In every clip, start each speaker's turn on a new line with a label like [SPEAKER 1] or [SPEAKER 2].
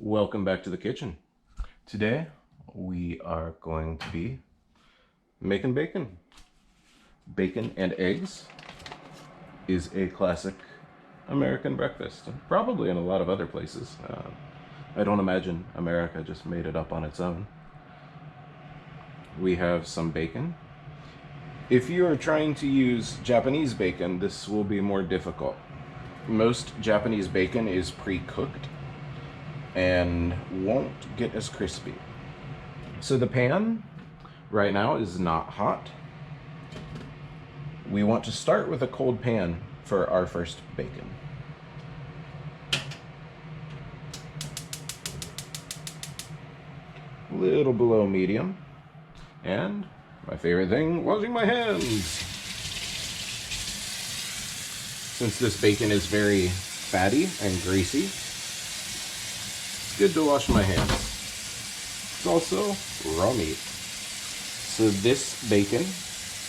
[SPEAKER 1] Welcome back to the kitchen. Today we are going to be making bacon. Bacon and eggs is a classic American breakfast, probably in a lot of other places. I don't imagine America just made it up on its own. We have some bacon. If you are trying to use Japanese bacon, this will be more difficult. Most Japanese bacon is pre-cooked and won't get as crispy. So the pan right now is not hot. We want to start with a cold pan for our first bacon. A little below medium. And my favorite thing, washing my hands. Since this bacon is very fatty and greasy, it's good to wash my hands. It's also raw meat. So this bacon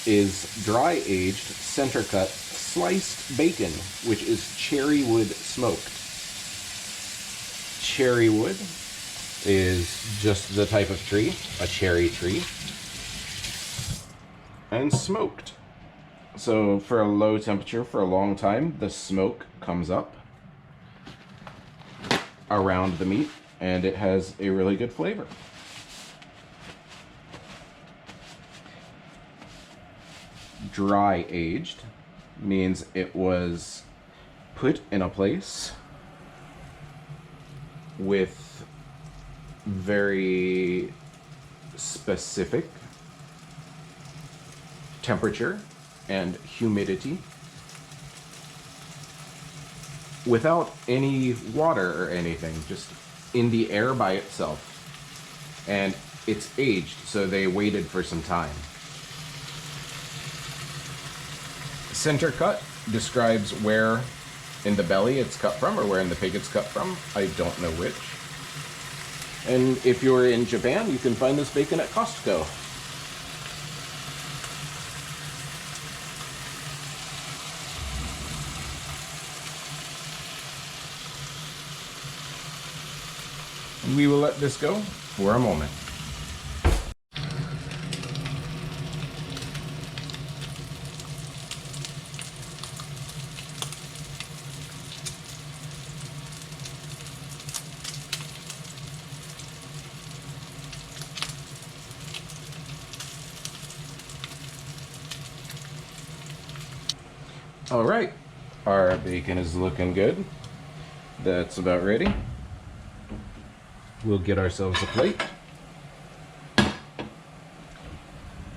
[SPEAKER 1] is dry aged, center cut, sliced bacon, which is cherry wood smoked. Cherry wood is just the type of tree, a cherry tree, and smoked. So for a low temperature for a long time, the smoke comes up around the meat and it has a really good flavor. Dry aged means it was put in a place with very specific temperature and humidity without any water or anything, just in the air by itself. And it's aged, so they waited for some time. Center cut describes where in the belly it's cut from or where in the pig it's cut from. I don't know which. And if you're in Japan, you can find this bacon at Costco. And we will let this go for a moment. All right, our bacon is looking good. That's about ready. We'll get ourselves a plate.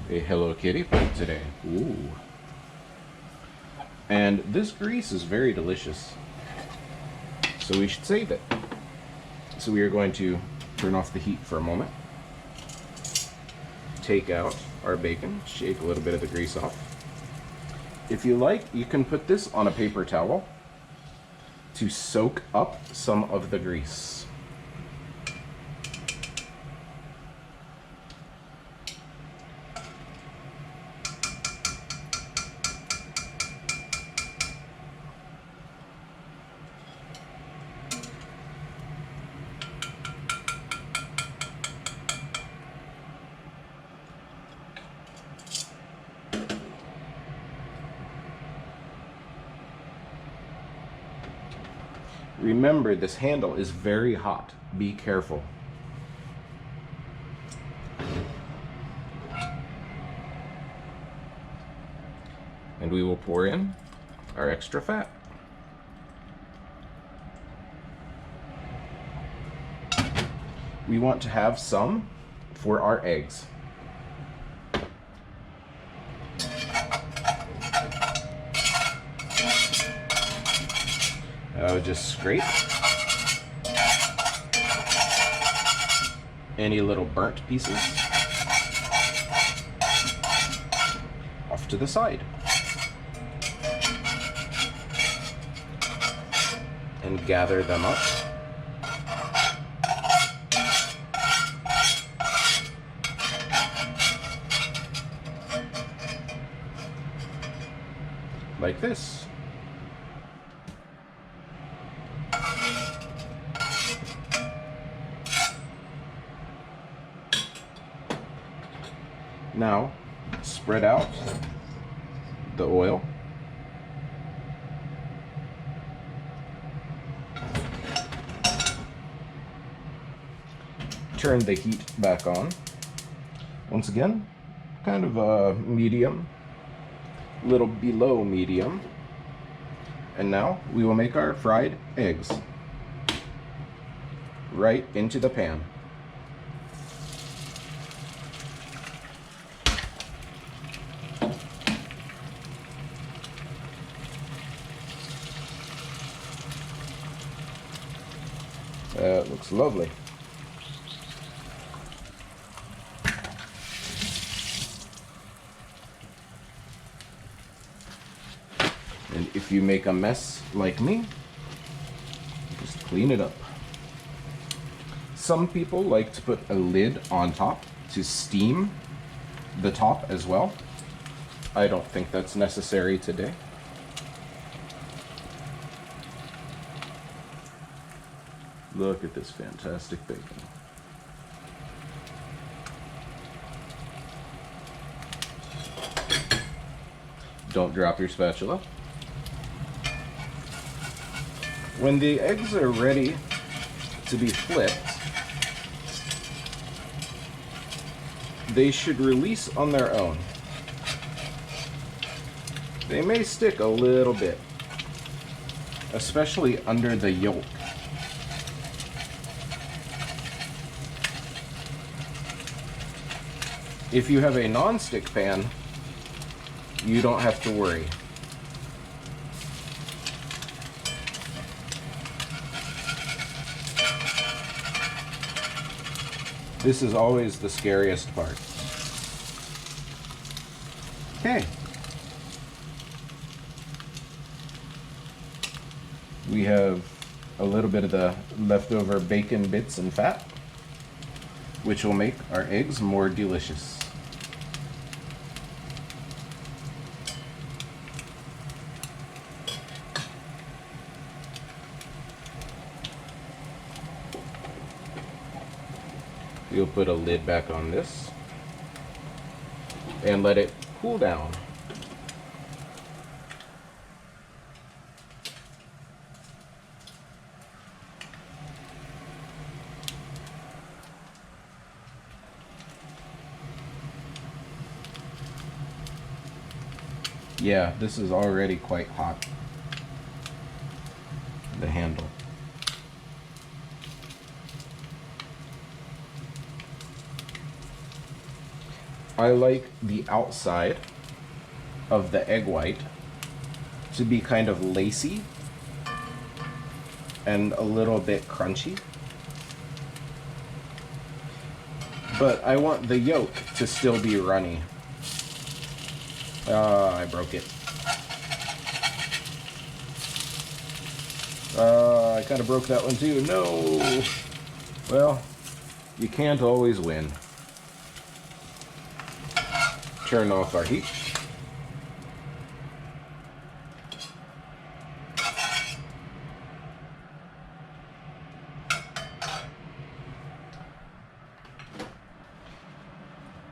[SPEAKER 1] A Hello Kitty plate today. Ooh. And this grease is very delicious, so we should save it. So we are going to turn off the heat for a moment. Take out our bacon, shake a little bit of the grease off. If you like, you can put this on a paper towel to soak up some of the grease. Remember, this handle is very hot. Be careful. And we will pour in our extra fat. We want to have some for our eggs. I would just scrape any little burnt pieces off to the side and gather them up. Like this. Now, spread out the oil. Turn the heat back on. Once again, kind of a medium, a little below medium. And now we will make our fried eggs right into the pan. That looks lovely. And if you make a mess like me, just clean it up. Some people like to put a lid on top to steam the top as well. I don't think that's necessary today. Look at this fantastic bacon. Don't drop your spatula. When the eggs are ready to be flipped, they should release on their own. They may stick a little bit, especially under the yolk. If you have a non-stick pan, you don't have to worry. This is always the scariest part. Okay. We have a little bit of the leftover bacon bits and fat, which will make our eggs more delicious. You'll put a lid back on this and let it cool down. Yeah, this is already quite hot, the handle. I like the outside of the egg white to be kind of lacy and a little bit crunchy. But I want the yolk to still be runny. I broke it. I kind of broke that one too. No! Well, you can't always win. Turn off our heat.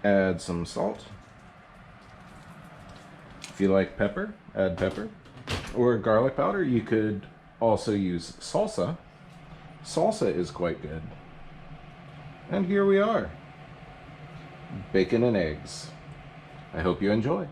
[SPEAKER 1] Add some salt. If you like pepper, add pepper. Or garlic powder, you could also use salsa. Salsa is quite good. And here we are. Bacon and eggs. I hope you enjoy.